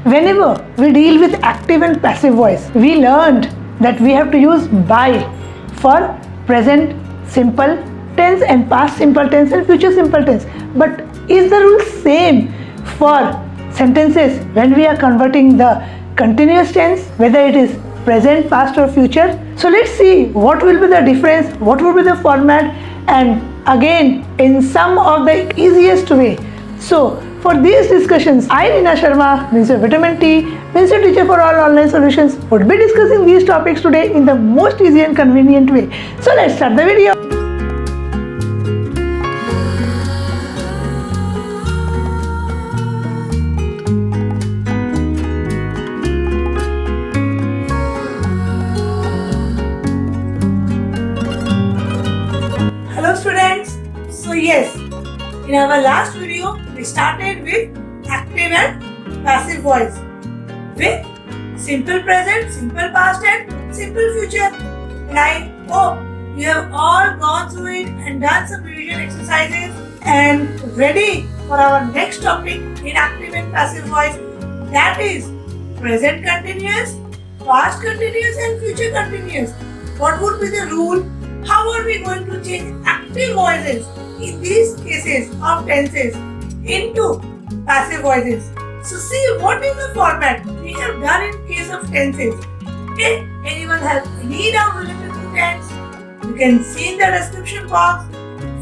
Whenever we deal with active and passive voice, we learned that we have to use by for present simple tense and past simple tense and future simple tense. But is the rule same for sentences when we are converting the continuous tense, whether it is present, past or future? So let's see what will be the difference, what will be the format, and again in some of the easiest way. So for these discussions, I, Reena Sharma, Minister Vitamin T, Minister Teacher for All Online Solutions, would be discussing these topics today in the most easy and convenient way. So let's start the video. Hello students. So yes, in our last video, we started with active and passive voice with simple present, simple past and simple future. And I hope you have all gone through it and done some revision exercises and ready for our next topic in active and passive voice, that is present continuous, past continuous and future continuous. What would be the rule? How are we going to change active voices in these cases of tenses into passive voices? So see what is the format we have done in case of tenses. If anyone has any doubt related to tense, you can see in the description box,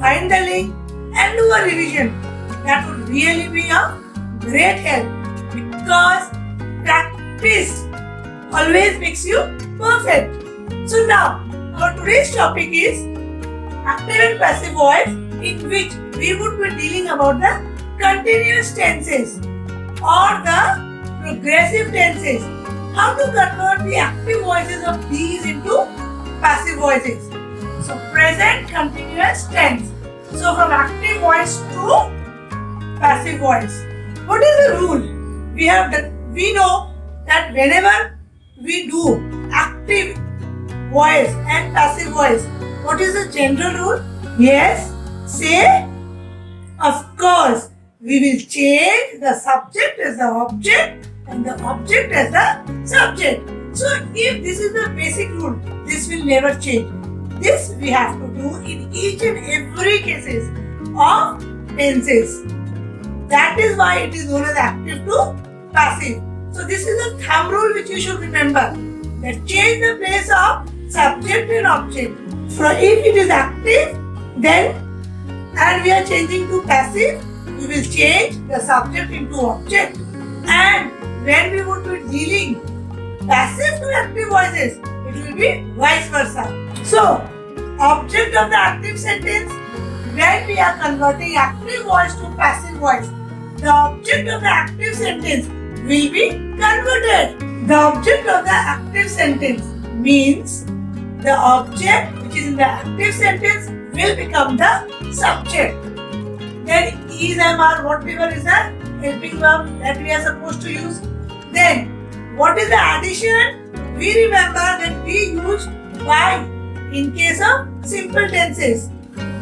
find the link and do a revision. That would really be a great help because practice always makes you perfect. So now our today's topic is active and passive voice, in which we would be dealing about the continuous tenses or the progressive tenses. How to convert the active voices of these into passive voices. So present continuous tense. So from active voice to passive voice. What is the rule? We know that whenever we do active voice and passive voice, what is the general rule? Yes, say, of course, we will change the subject as the object and the object as the subject. So if this is the basic rule, this will never change. This we have to do in each and every cases of tenses. That is why it is known as active to passive. So this is a thumb rule which you should remember. That change the place of subject and object. So if it is active, then and we are changing to passive, we will change the subject into object. And when we would be dealing passive to active voices, it will be vice versa. So object of the active sentence, when we are converting active voice to passive voice, the object of the active sentence will be converted. The object of the active sentence means the object which is in the active sentence will become the subject. Then is, am, are, whatever is the helping verb that we are supposed to use. Then what is the addition? We remember that we use by in case of simple tenses.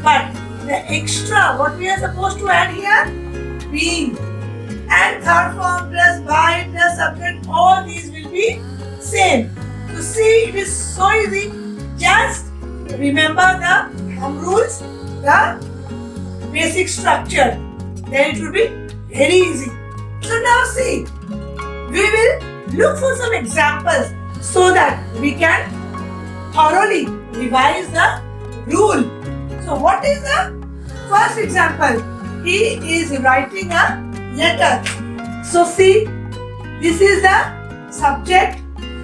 But the extra what we are supposed to add here? Being. And third form plus by plus subject, all these will be same. So see, it is so easy. Just remember the thumb rules, the basic structure. Then it will be very easy. So now see, we will look for some examples so that we can thoroughly revise the rule. So what is the first example? He is writing a letter. So see, this is the subject,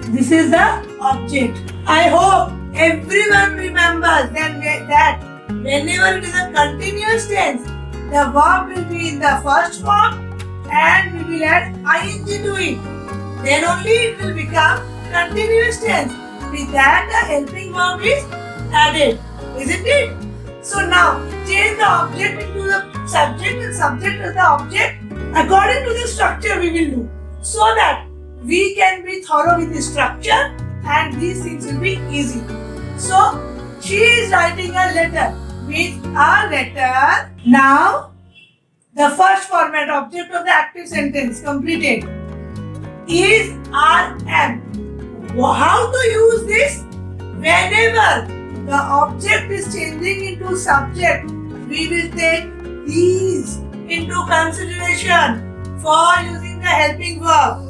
this is the object. I hope everyone remembers that whenever it is a continuous tense, the verb will be in the first form and we will add ing to it. Then only it will become continuous tense. With that, the helping verb is added, isn't it? So now change the object into the subject and subject as the object according to the structure we will do, so that we can be thorough with the structure and these things will be easy. So she is writing a letter, means a letter. Now the first format, object of the active sentence completed. is, are, am. How to use this? Whenever the object is changing into subject, we will take these into consideration for using the helping verb.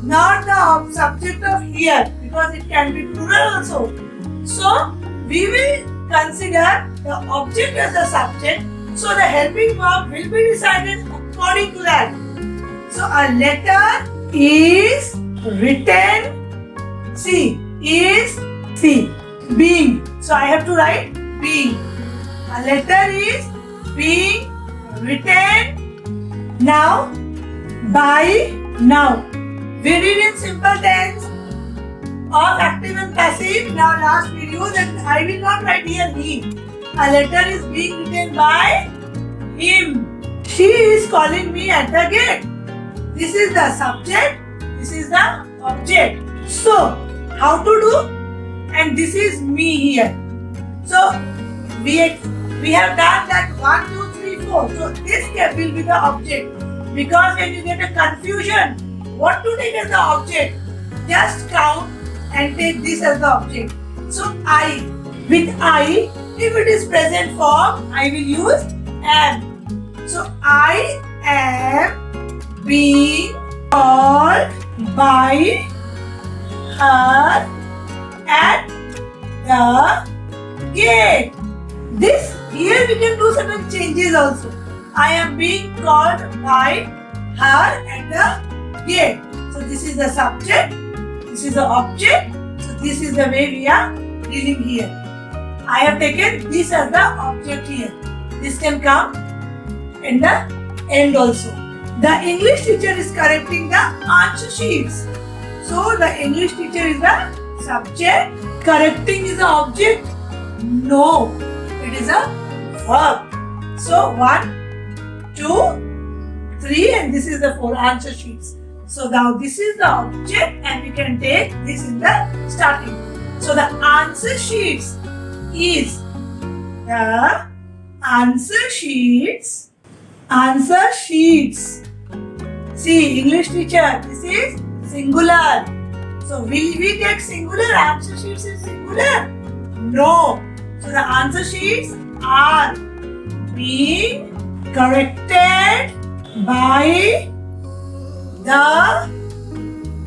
Not the subject of here, because it can be plural also. So, we will consider the object as a subject. So, the helping verb will be decided according to that. So, a letter is written. See, is, see, being. So, I have to write being. A letter is being written. Now, by now. We did in simple tense of active and passive. Now last video that I will not write here he. A letter is being written by him. She is calling me at the gate. This is the subject. This is the object. So how to do? And this is me here. So we have done that 1, 2, 3, 4. So this will be the object. Because when you get a confusion, what to take as the object? Just count and take this as the object. So I. With I, if it is present form, I will use am. So I am being called by her at the gate. This here we can do certain changes also. I am being called by her at the gate. So this is the subject, this is the object, so this is the way we are dealing here. I have taken this as the object here. This can come in the end also. The English teacher is correcting the answer sheets. So the English teacher is the subject, correcting is the object. No, it is a verb. So 1, 2, 3 and this is the 4 answer sheets. So now this is the object and we can take this in the starting. So the answer sheets is the answer sheets. Answer sheets. See, English teacher, this is singular. So will we take singular? Answer sheets is singular? No. So the answer sheets are being corrected by the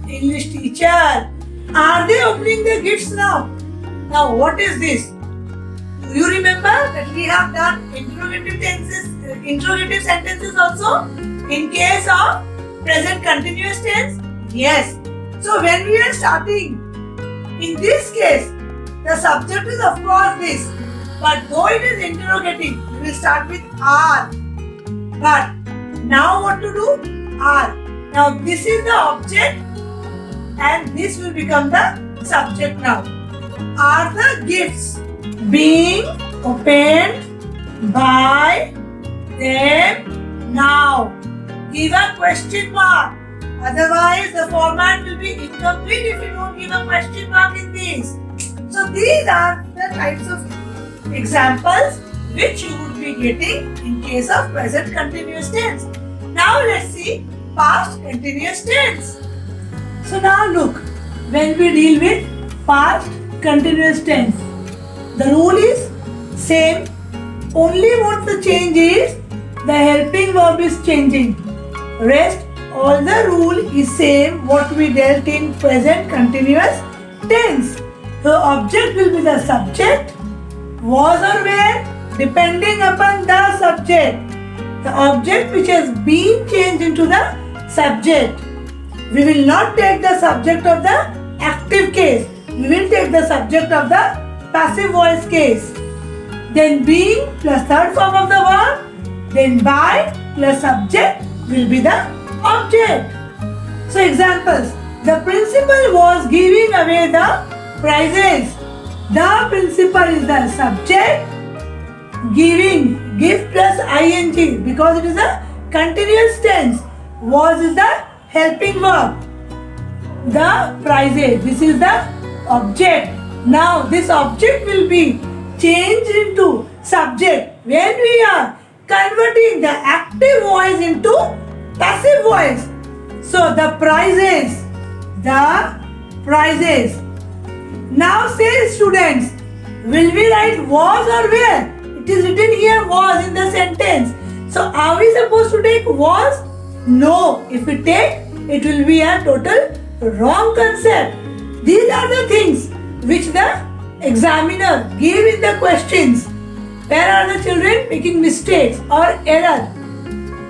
English teacher. Are they opening their gifts now? Now what is this? Do you remember that we have done interrogative sentences also in case of present continuous tense? Yes. So when we are starting, in this case, the subject is of course this. But though it is interrogative, we will start with are. But now what to do? Are. Now this is the object and this will become the subject now. Are the gifts being opened by them now? Give a question mark. Otherwise the format will be incomplete if you don't give a question mark in this. So these are the types of examples which you would be getting in case of present continuous tense. Now let's see past continuous tense. So now look, when we deal with past continuous tense, the rule is same. Only what the change is, the helping verb is changing. Rest, all the rule is same what we dealt in present continuous tense. The object will be the subject, was or were, depending upon the subject. The object which has been changed into the subject. We will not take the subject of the active case. We will take the subject of the passive voice case. Then being plus third form of the verb. Then by plus subject will be the object. So examples. The principal was giving away the prizes. The principal is the subject. Giving, give plus ing because it is a continuous tense. Was is the helping verb. The prizes, this is the object. Now this object will be changed into subject when we are converting the active voice into passive voice. So the prizes. The prizes. Now say students, will we write was or were? It is written here was in the sentence. So are we supposed to take was? No. If we take, it will be a total wrong concept. These are the things which the examiner gave in the questions. Where are the children making mistakes or error?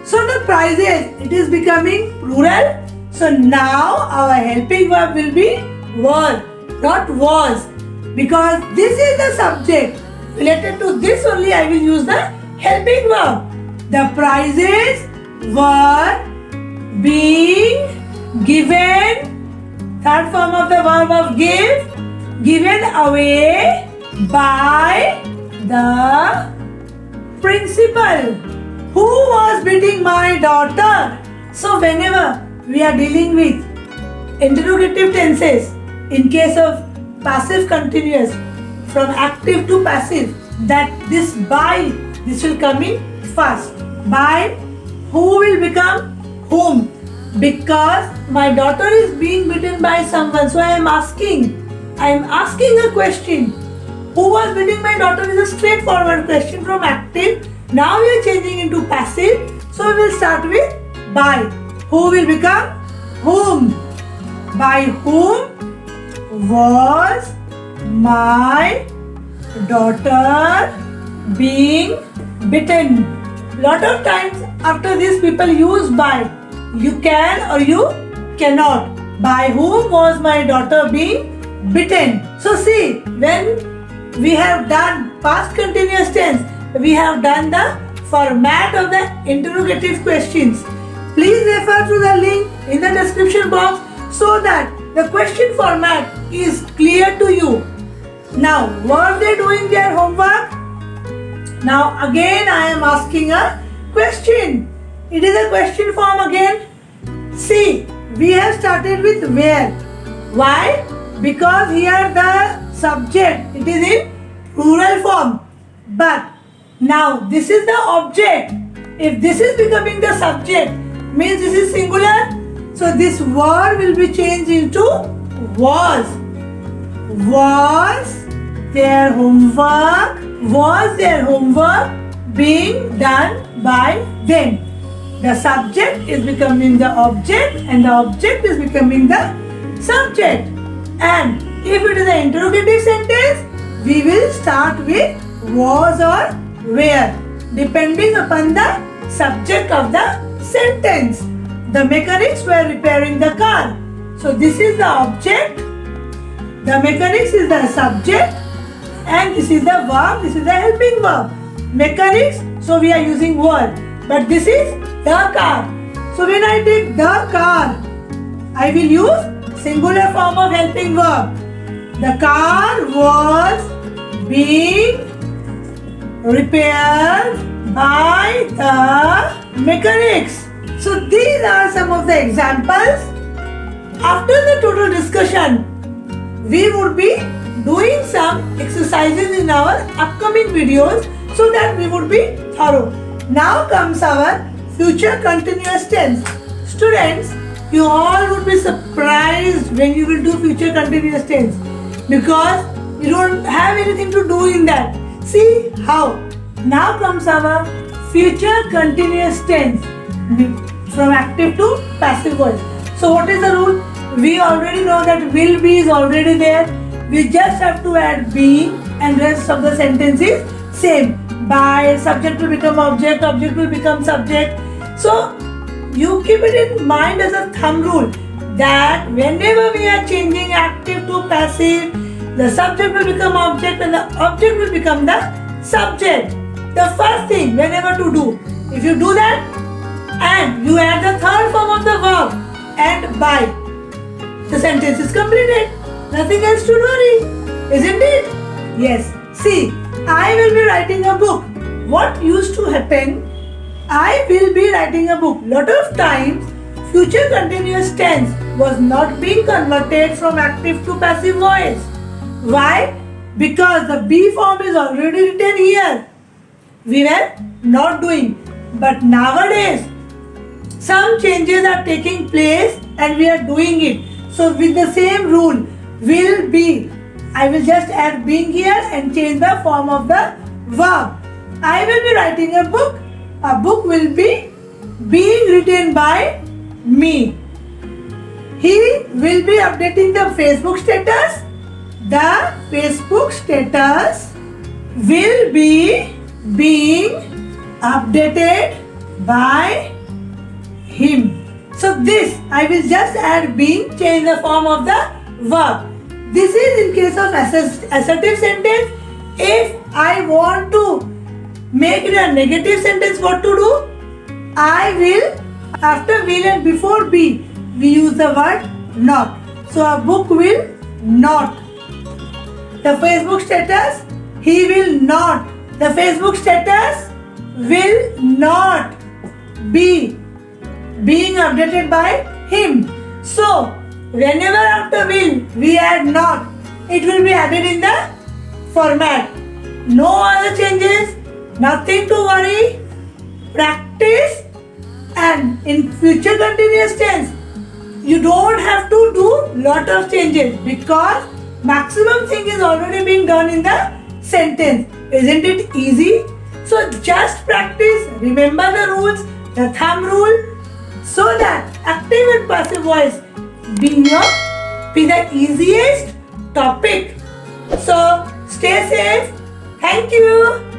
So the prizes, it is becoming plural. So now our helping verb will be were, not was. Because this is the subject. Related to this only I will use the helping verb. The prizes were being given. Third form of the verb of give. Given away by the principal. Who was beating my daughter? So whenever we are dealing with interrogative tenses, in case of passive continuous, from active to passive, that this by, this will come in first. By who will become whom? Because my daughter is being beaten by someone, so I am asking a question. Who was beating my daughter is a straightforward question from active. Now we are changing into passive. So we will start with by. Who will become whom? By whom was my daughter being bitten? Lot of times after this people use by. You can or you cannot. By whom was my daughter being bitten? So see, when we have done past continuous tense, we have done the format of the interrogative questions. Please refer to the link in the description box so that the question format is clear to you. Now, were they doing their homework? Now again I am asking a question. It is a question form again. See, we have started with where. Why? Because here the subject, it is in plural form. But now this is the object. If this is becoming the subject, means this is singular. So this word will be changed into was. Was their homework? Was their homework being done by them? The subject is becoming the object and the object is becoming the subject. And if it is an interrogative sentence, we will start with was or where, depending upon the subject of the sentence. The mechanics were repairing the car. So this is the object, the mechanics is the subject, and this is the verb, this is the helping verb. Mechanics, so we are using were, but this is the car. So when I take the car, I will use singular form of helping verb. The car was being repaired by the mechanics. So these are some of the examples. After the total discussion, we would be doing some exercises in our upcoming videos so that we would be thorough. Now comes our future continuous tense. Students, you all would be surprised when you will do future continuous tense because you don't have anything to do in that. See how. Now comes our future continuous tense from active to passive voice. So what is the rule? We already know that will be is already there. We just have to add being and rest of the sentence is same. By, subject will become object, object will become subject. So you keep it in mind as a thumb rule that whenever we are changing active to passive, the subject will become object and the object will become the subject. The first thing whenever to do, if you do that and you add the third form of the verb and by, the sentence is completed. Nothing else to worry, isn't it? Yes. See, I will be writing a book. What used to happen? I will be writing a book. Lot of times, future continuous tense was not being converted from active to passive voice. Why? Because the be form is already written here. We were not doing. But nowadays, some changes are taking place and we are doing it. So with the same rule, will be. I will just add being here and change the form of the verb. I will be writing a book. A book will be being written by me. He will be updating the Facebook status. The Facebook status will be being updated by him. So this, I will just add being, change the form of the verb. This is in case of assertive sentence. If I want to make it a negative sentence, what to do? I will, after will and before be, we use the word not. So a book will not. The Facebook status, he will not. The Facebook status will not be being updated by him. So whenever after will we add not, it will be added in the format. No other changes, nothing to worry. Practice, and in future continuous tense you don't have to do lot of changes because maximum thing is already being done in the sentence. Isn't it easy? So just practice, remember the rules, the thumb rule, so that active and passive voice be the easiest topic. So stay safe. Thank you.